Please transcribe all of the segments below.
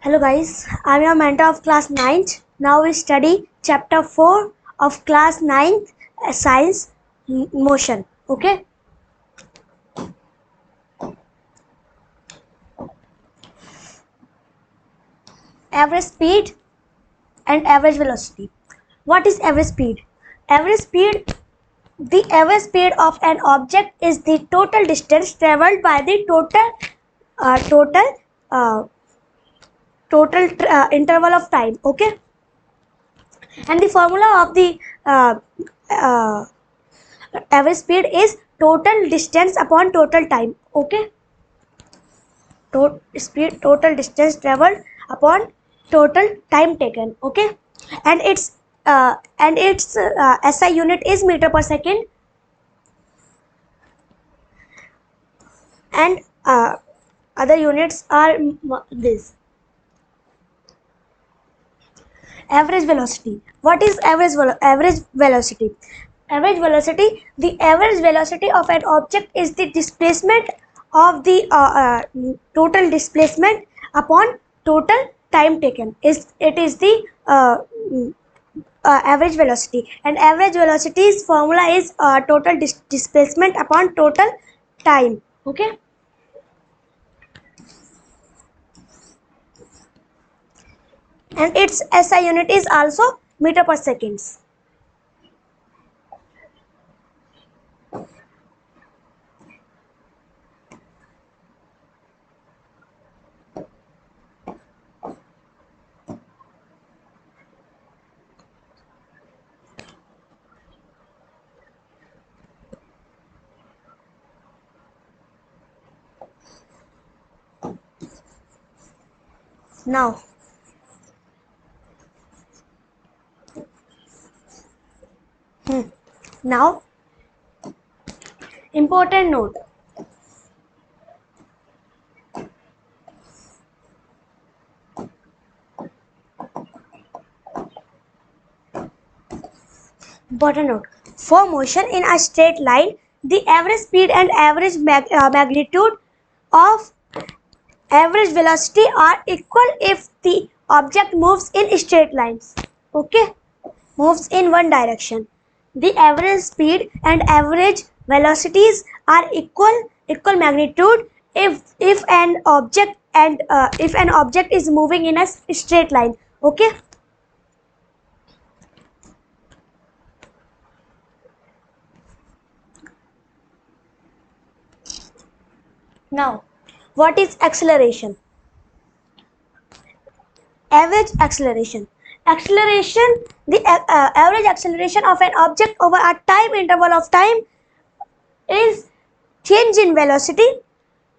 Hello guys, I am your mentor of class 9th. Now we study chapter 4 of class 9th science motion. Okay. Average speed and average velocity. What is average speed? Average speed, the average speed of an object is the total distance traveled by the total interval of time. Okay. And the formula of the average speed is total distance upon total time. Okay. Total distance traveled upon total time taken. Okay. And its SI unit is meter per second, and other units are this. Average velocity. What is average velocity? Average velocity, the average velocity of an object is the displacement of the total displacement upon total time taken. It is the average velocity, and average velocity's formula is total displacement upon total time. Okay. And its SI unit is also meter per seconds. Now, now, important note. Important note. For motion in a straight line, the average speed and average magnitude of average velocity are equal if the object moves in straight lines. Okay, moves in one direction. The average speed and average velocities are equal magnitude if an object is moving in a straight line. Okay. Now, what is acceleration? Average acceleration. Acceleration, the average acceleration of an object over a time interval of time is change in velocity,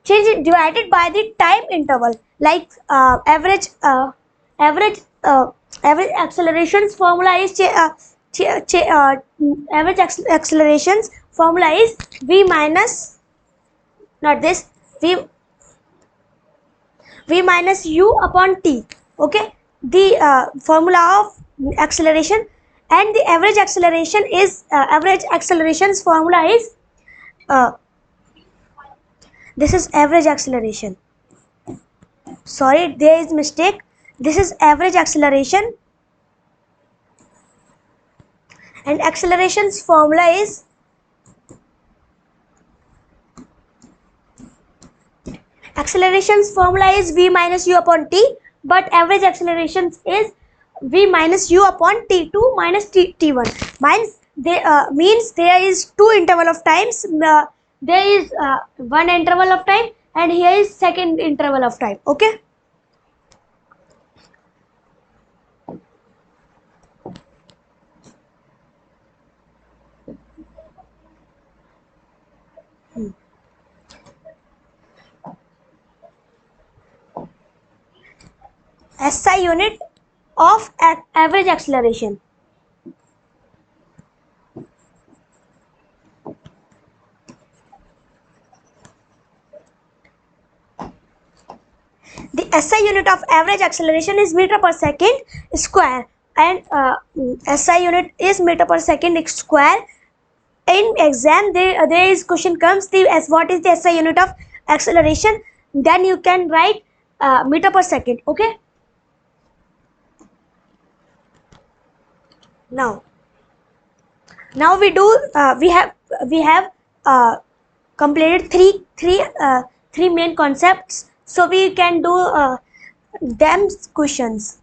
divided by the time interval. Like average acceleration's formula is average acceleration's formula is v minus, not this, v minus u upon t. Okay, the formula of acceleration, and the average acceleration is average acceleration's formula is this is average acceleration. Sorry, there is mistake. This is average acceleration, and acceleration's formula is v minus u upon t, but average acceleration is v minus u upon t2 minus t1. Means there is two interval of times. There is one interval of time, and here is second interval of time. Okay. SI unit of average acceleration. The SI unit of average acceleration is meter per second square, and SI unit is meter per second square. In exam, there is question comes what is the SI unit of acceleration? Then you can write meter per second. Okay. Now we do we have completed three main concepts, so we can do them questions.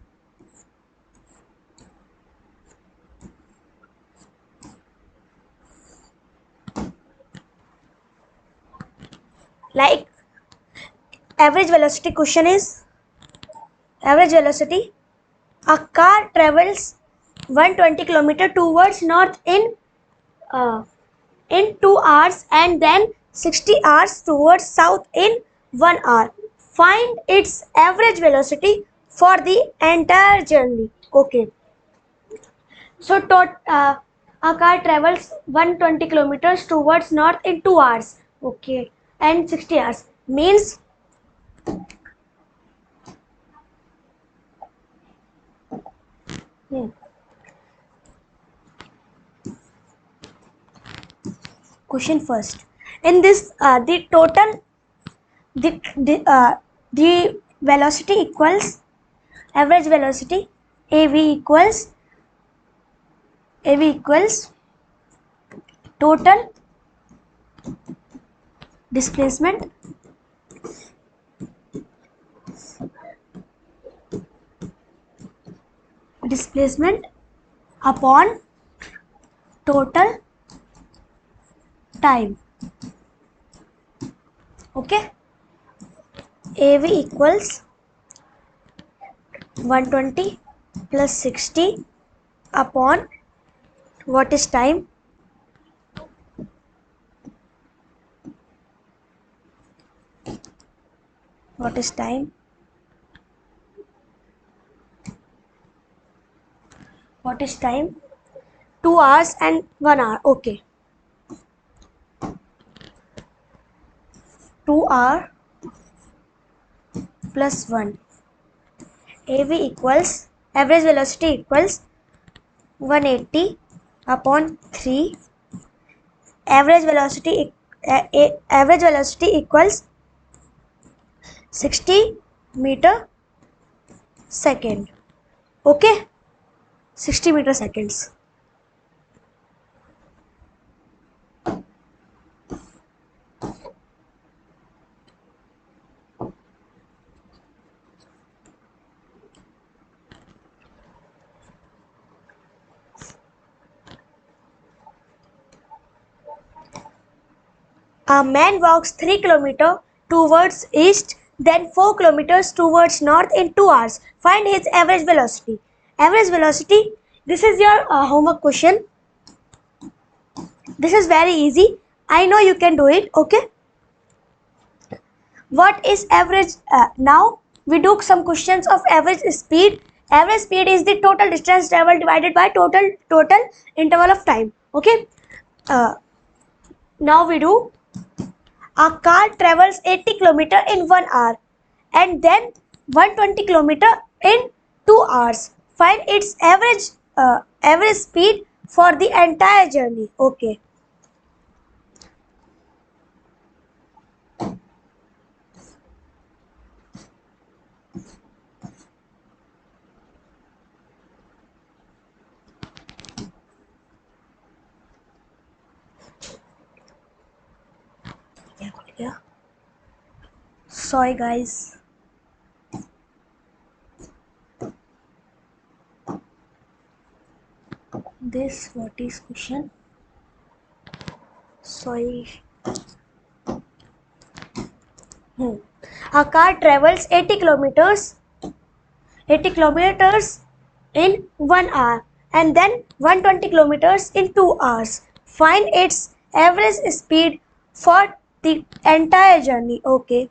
Like average velocity question is average velocity. A car travels 120 kilometer towards north uh, in 2 hours and then 60 hours towards south in 1 hour. Find its average velocity for the entire journey. Okay. So a car travels 120 kilometers towards north in 2 hours. Okay. And 60 hours. Means hmm, question first. In this, the velocity equals average velocity av equals total displacement upon total time. Okay, av equals 120 plus 60 upon what is time, what is time, 2 hours and 1 hour. Okay, 2 hour plus 1. av equals average velocity equals 180 upon 3. Average velocity equals 60 meter second. Okay, 60 meter seconds. A man walks 3 kilometers towards east, then 4 kilometers towards north in 2 hours. Find his average velocity. Average velocity, this is your homework question. This is very easy. I know you can do it. Okay. What is average? Now we do some questions of average speed. Average speed is the total distance traveled divided by total interval of time. Okay. Now we do. A car travels 80 kilometer in 1 hour and then 120 kilometer in 2 hours. Find its average speed for the entire journey. Okay. Yeah. Sorry guys. This what is question? Sorry. A car travels 80 kilometers in 1 hour and then 120 kilometers in 2 hours. Find its average speed for the entire journey. Okay.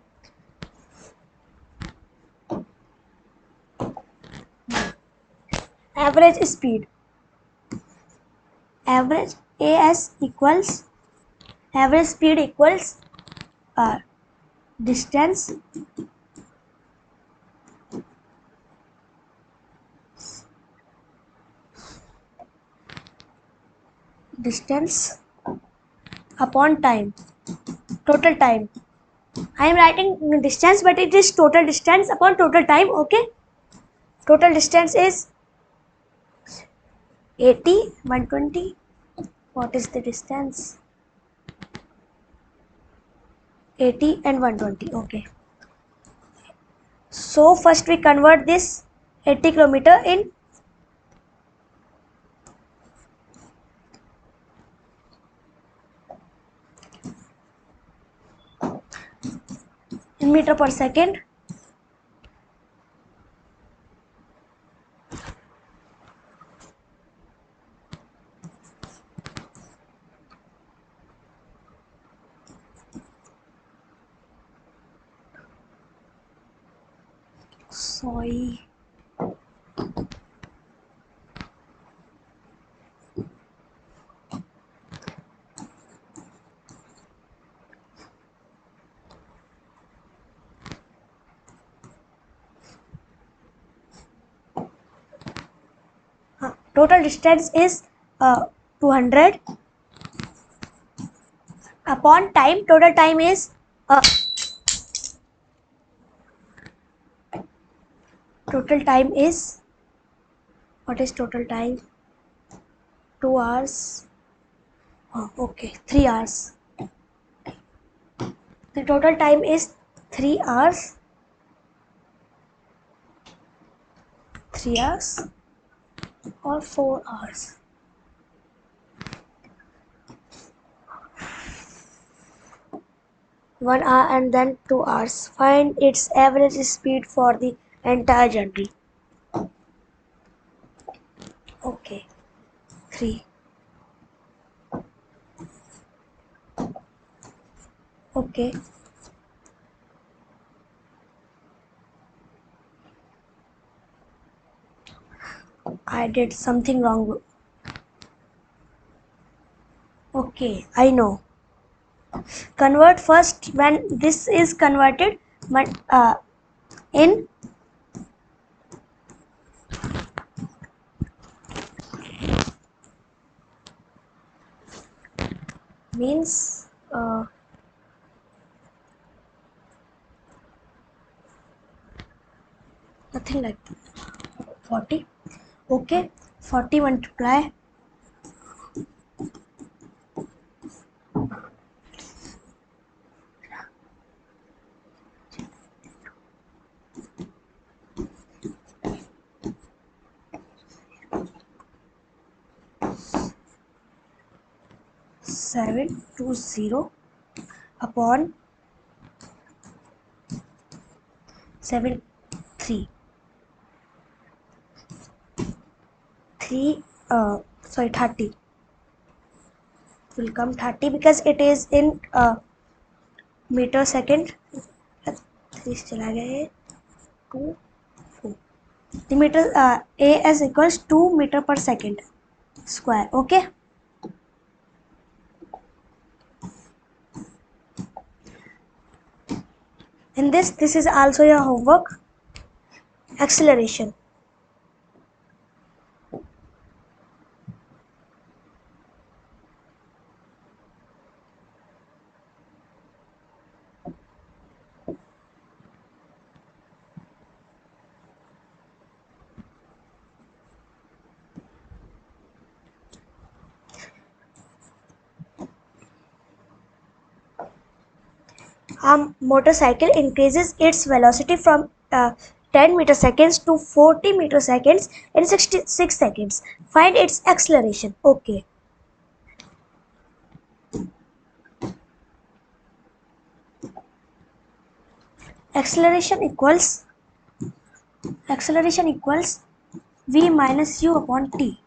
Average speed. Average average speed equals uh, distance upon time, total time. I am writing distance, but it is total distance upon total time. Okay, total distance is 80, 120. What is the distance? 80 and 120. Okay. So first we convert this 80 kilometer in meter per second. Sorry. Total distance is 200 upon time. Total time is uh, total time is, what is total time? 2 hours. Oh, okay, 3 hours. The total time is 3 hours. 3 hours or 4 hours. 1 hour and then 2 hours. Find its average speed for the entire journey. Okay, 3. Okay. I did something wrong. Okay, I know. Convert first. When this is converted in means nothing like that. 40. Okay, 40 multiply 720 upon 73. 30 will come 30 because it is in meter second. 3 चला गया है 2 4. The meter A is equals 2 meter per second square. Okay. In this is also your homework. Acceleration. A motorcycle increases its velocity from 10 meter seconds to 40 meter seconds in 66 seconds. Find its acceleration. Okay. Acceleration equals v minus u upon t.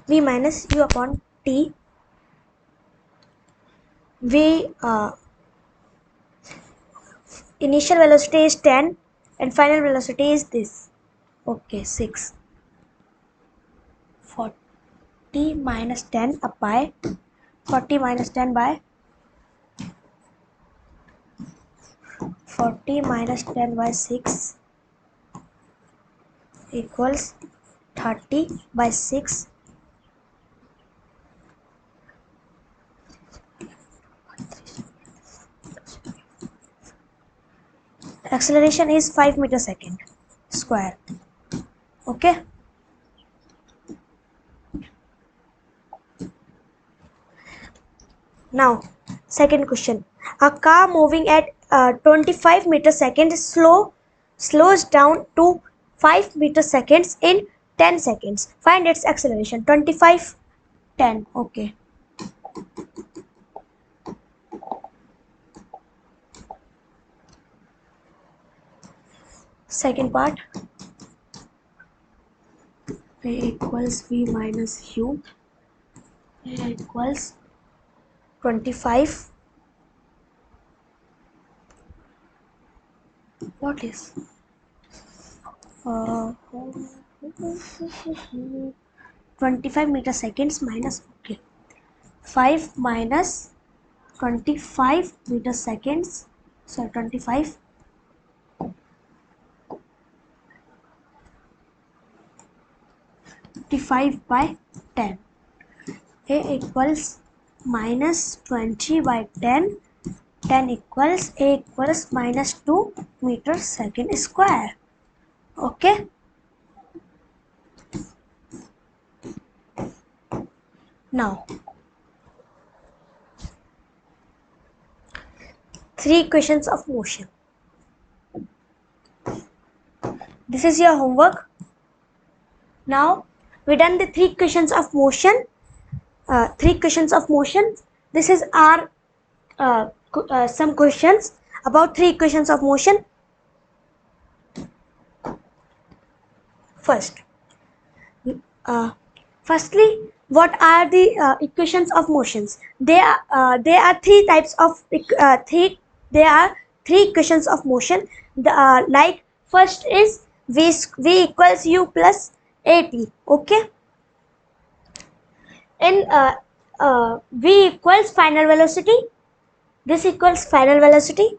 V minus u upon t. V initial velocity is 10 and final velocity is this. Okay, 6. 40 minus 10 up by 40 minus 10 by 40 minus 10 by 6 equals 30 by 6 acceleration is 5 meter second square. Okay. Now, second question. A car moving at 25 meter seconds slows down to 5 meter seconds in 10 seconds. Find its acceleration. 25, 10. Okay. Second part. A equals V minus U. A equals 25. What is 25 meter seconds minus, okay, 5 minus 25 meter seconds, so 25 by 10. A equals minus 20 by 10. 10 equals A equals minus 2 meter second square. Okay. Now, 3 equations of motion. This is your homework. Now, we done the 3 equations of motion. 3 equations of motion. This is our some questions about 3 equations of motion. Firstly, what are the equations of motions? There are 3 types of there are 3 equations of motion. Like first is v equals u plus at. Okay. In v equals final velocity. This equals final velocity.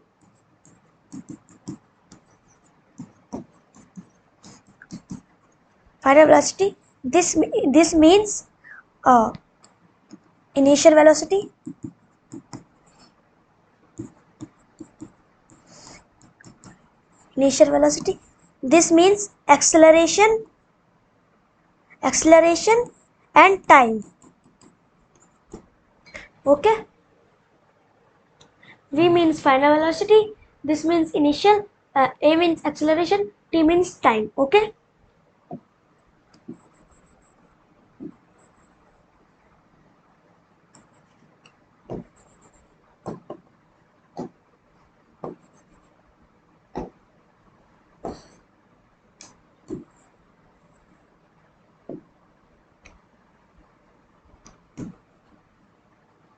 Final velocity. This means initial velocity. Initial velocity. This means acceleration and time. Okay. V means final velocity. This means initial. A means acceleration. T means time. Okay.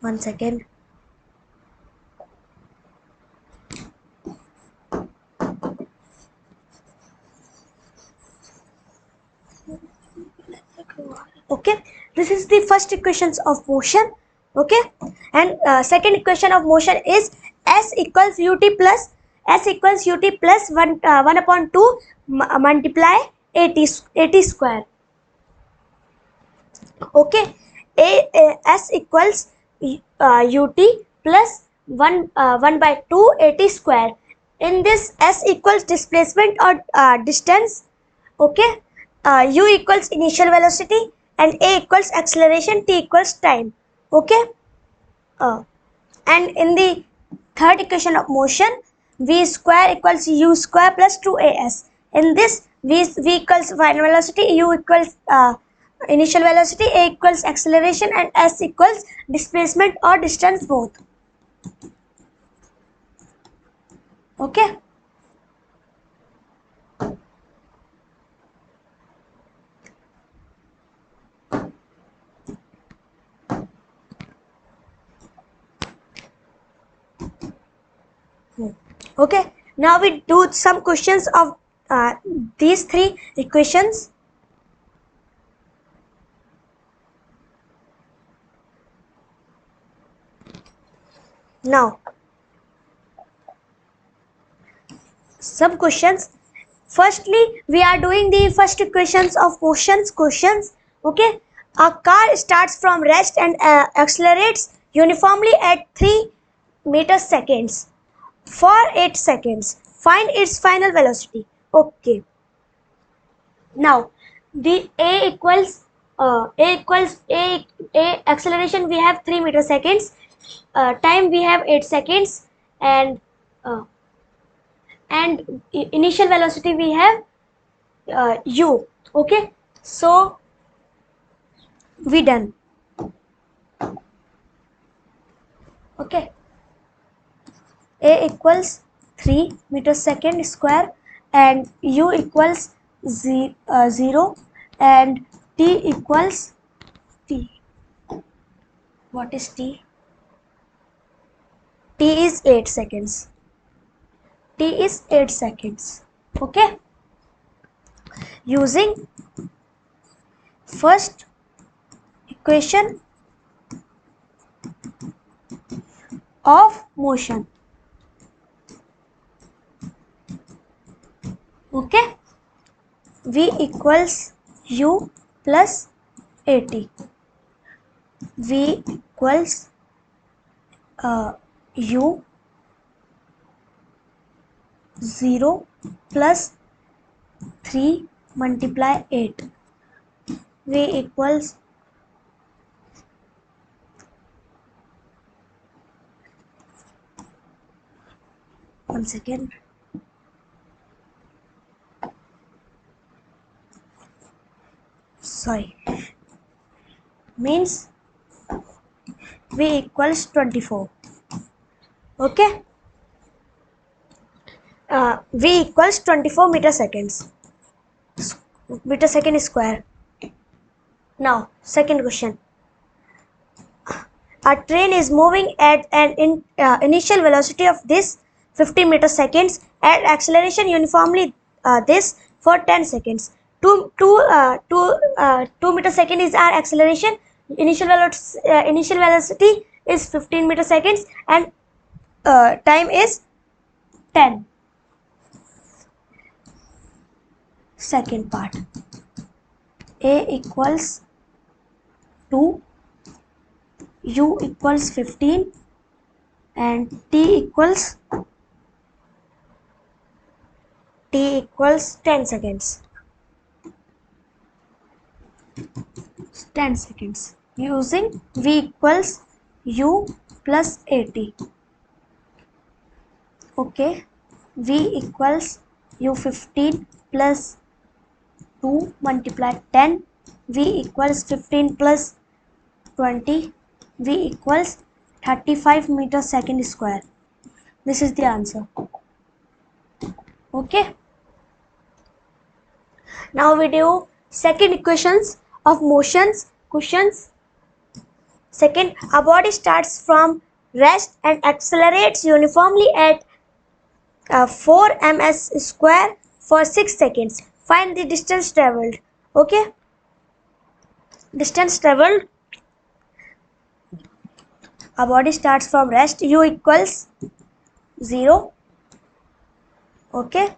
One second. Okay, this is the first equations of motion. Okay, and second equation of motion is s equals ut plus 1 upon 2 multiply at square. Okay, s equals ut plus 1 by 2 at square. In this, s equals displacement or distance. Okay, u equals initial velocity and a equals acceleration, t equals time. Okay, and in the third equation of motion, v square equals u square plus 2as. In this, v equals final velocity, u equals initial velocity, a equals acceleration, and s equals displacement or distance both. Okay. Okay, now we do some questions of these 3 equations. Now, some questions. Firstly, we are doing the first equations of motions questions. Okay, a car starts from rest and accelerates uniformly at 3 meter seconds for 8 seconds. find its final velocity. Okay. Now the a acceleration we have 3 meter seconds, time we have 8 seconds, and uh, initial velocity we have u. Okay, so we done. Okay, a equals 3 meter second square and u equals 0 and t equals t. What is t? T is 8 seconds. T is 8 seconds. Okay, using first equation of motion. Okay, v equals u plus at. V equals u 0 plus 3 multiply 8. V equals one second. Sorry. Means v equals 24. Okay. V equals 24 meter seconds. Meter second square. Now, second question. A train is moving at an initial velocity of this 15 meter seconds and acceleration uniformly this for 10 seconds. 2 meter second is our acceleration. Initial velocity is 15 meter seconds and time is 10. Second part. A equals 2, u equals 15 and t equals 10 seconds. 10 seconds using v equals u plus at. Okay, v equals u 15 plus 2 multiply 10. V equals 15 plus 20. V equals 35 meter second square. This is the answer. Okay, now we do second equations of motions questions. Second, a body starts from rest and accelerates uniformly at 4 ms square for 6 seconds. Find the distance traveled. Okay, distance traveled. A body starts from rest, u equals 0. Okay,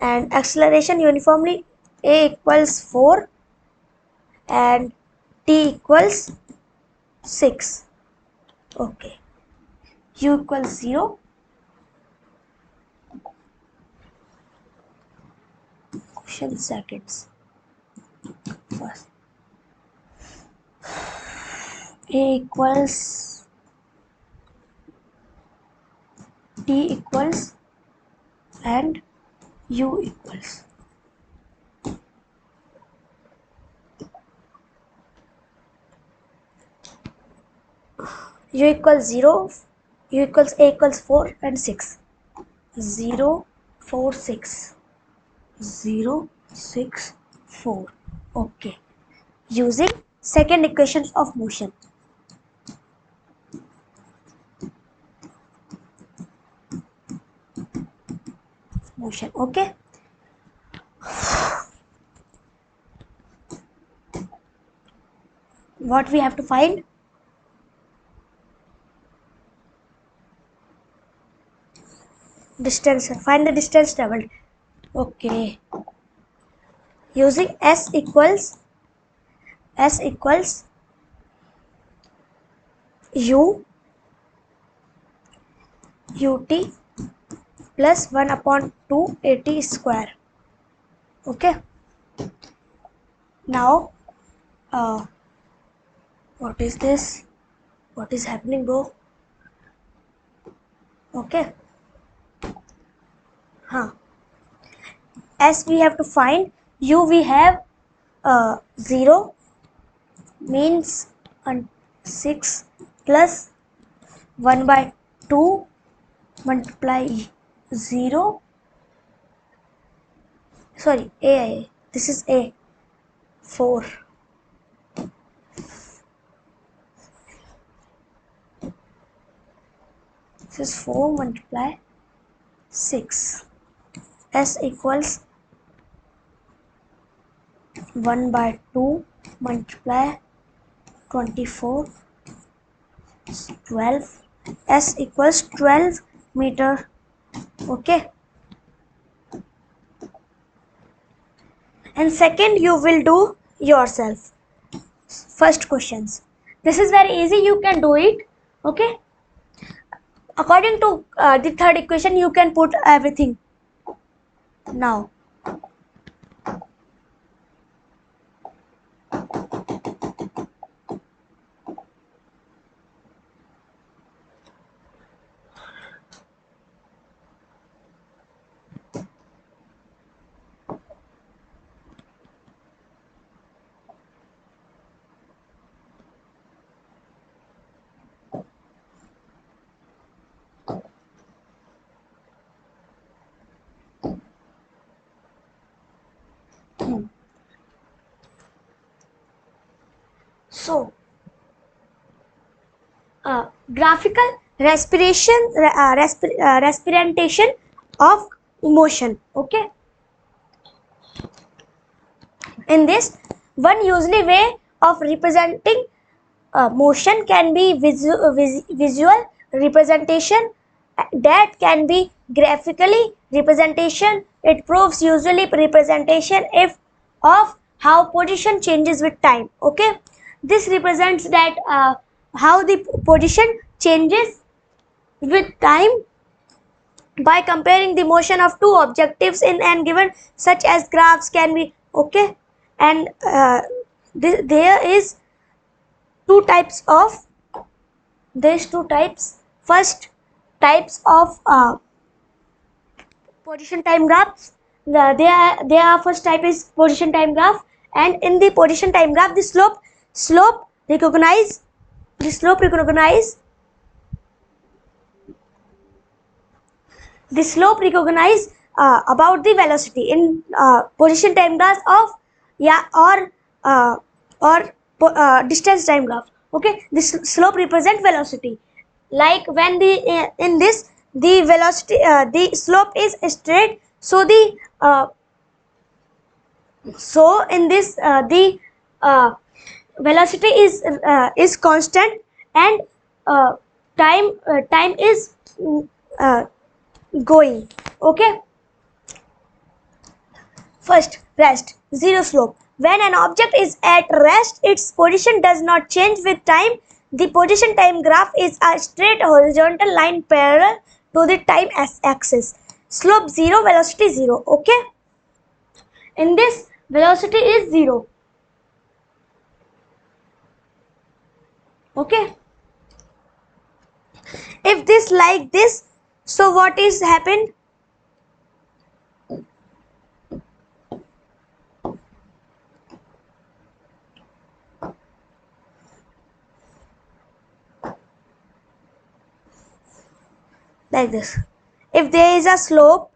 and acceleration uniformly, a equals 4 and t equals 6. Okay, u equals 0. Question seconds. First, a equals t equals and u equals. U equals 0, u equals a equals 4 and 6. 0, 4, 6. 0, 6, 4. Okay. Using second equations of motion. Okay. What we have to find? Distance. Find the distance traveled. Okay. Using s equals u ut plus 1 upon 280 square. Okay. Now, what is this? What is happening, bro? Okay. As we have to find u, we have 0 means 6 plus 1 by 2 multiply 0. Sorry, a. This is a. 4. This is 4 multiply 6. S equals 1 by 2 multiply 24, 12. S equals 12 meter. Okay. And second, you will do yourself. First questions. This is very easy. You can do it. Okay. According to the third equation, you can put everything. Now, so graphical representation of motion. Okay. In this, one usually way of representing motion can be visual representation, that can be graphically representation. It proves usually representation if of how position changes with time. Okay, this represents that how the position changes with time by comparing the motion of two objectives in and given, such as graphs can be. Okay, and there is two types of first types of position time graphs. Their first type is position time graph, and in the position time graph, the slope recognize about the velocity in position time graph of or distance time graph. Okay, this slope represent velocity. Like when the in this the velocity the slope is straight, so in this the velocity is constant, and time is uh, going. Okay. First, rest, zero slope. When an object is at rest, its position does not change with time. The position time graph is a straight horizontal line parallel to the time axis. Slope 0, velocity 0. Okay. In this, velocity is 0. Okay. If this like this, so what is happened? Like this. If there is a slope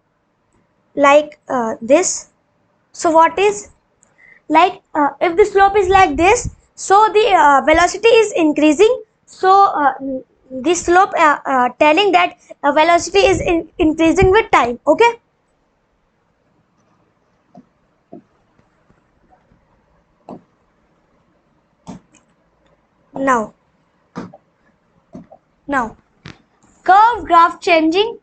like this, so what is like if the slope is like this, so the velocity is increasing. So the slope telling that velocity is increasing with time. Okay. Now curved graph changing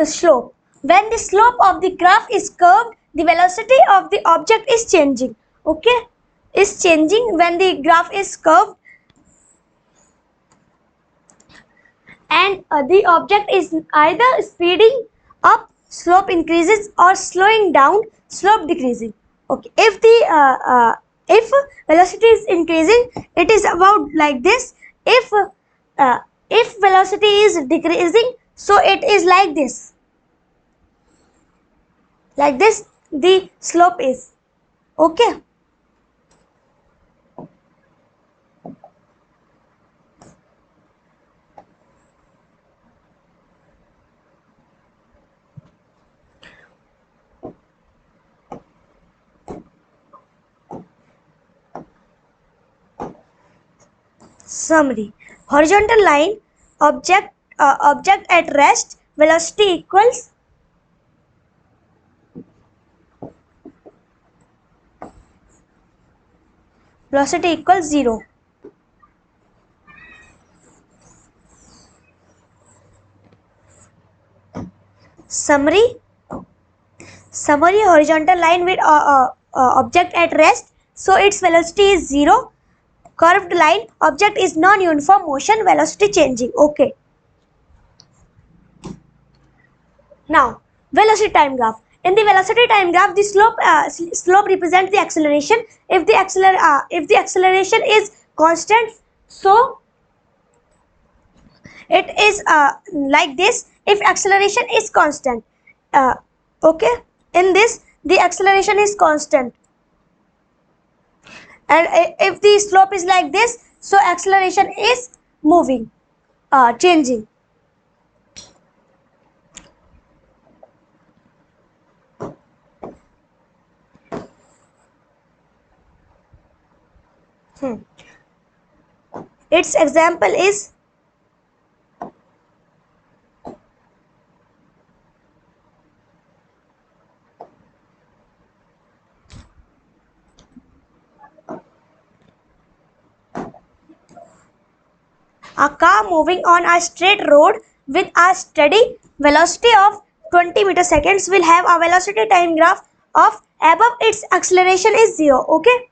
slope. When the slope of the graph is curved, the velocity of the object is changing. Okay, is changing when the graph is curved, and the object is either speeding up slope increases, or slowing down, slope decreasing. Okay, if velocity is increasing, it is about like this. Uh, if velocity is decreasing, so it is like this. Like this, the slope is. Okay. Summary. Horizontal line, object at rest, velocity equals velocity equals 0. Summary. Horizontal line with object at rest, so its velocity is 0. Curved line, object is non-uniform motion, velocity changing. Okay. Now, velocity time graph. In the velocity time graph, the slope represents the acceleration. If the acceleration is constant, so it is like this. If acceleration is constant, okay, in this the acceleration is constant, and if the slope is like this, so acceleration is moving, changing. Its example is a car moving on a straight road with a steady velocity of 20 meter seconds will have a velocity time graph of above its acceleration is 0. Okay.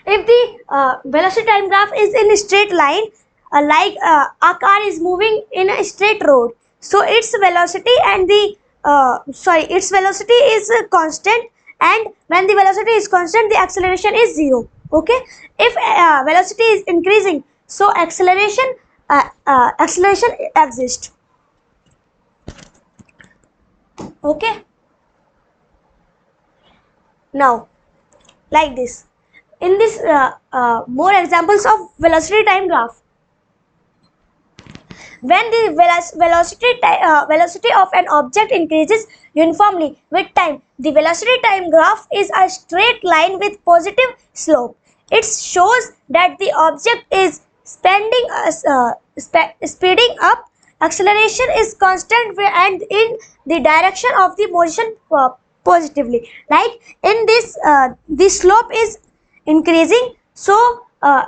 If the velocity time graph is in a straight line, a car is moving in a straight road, so its velocity and the its velocity is constant, and when the velocity is constant, the acceleration is 0. Okay. If velocity is increasing, so acceleration exists. Okay. Now, like this. In this, more examples of velocity time graph. When the velocity of an object increases uniformly with time, the velocity time graph is a straight line with positive slope. It shows that the object is speeding up. Acceleration is constant and in the direction of the motion positively. Like in this, the slope is increasing, so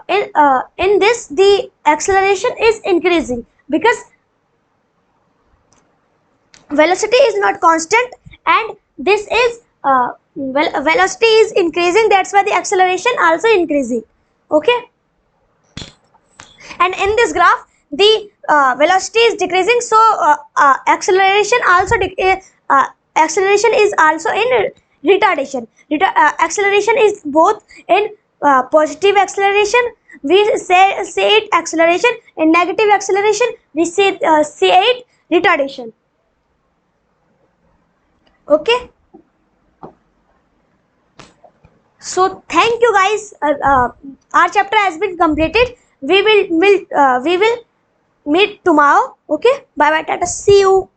in this the acceleration is increasing, because velocity is not constant and this is velocity is increasing, that's why the acceleration also increasing. Okay. And in this graph, the velocity is decreasing, so acceleration is also in retardation. Acceleration is both in positive acceleration, we say it acceleration, in negative acceleration we say it retardation. Okay. So thank you guys. Our chapter has been completed. We will meet tomorrow. Okay. Bye bye. Tata. See you.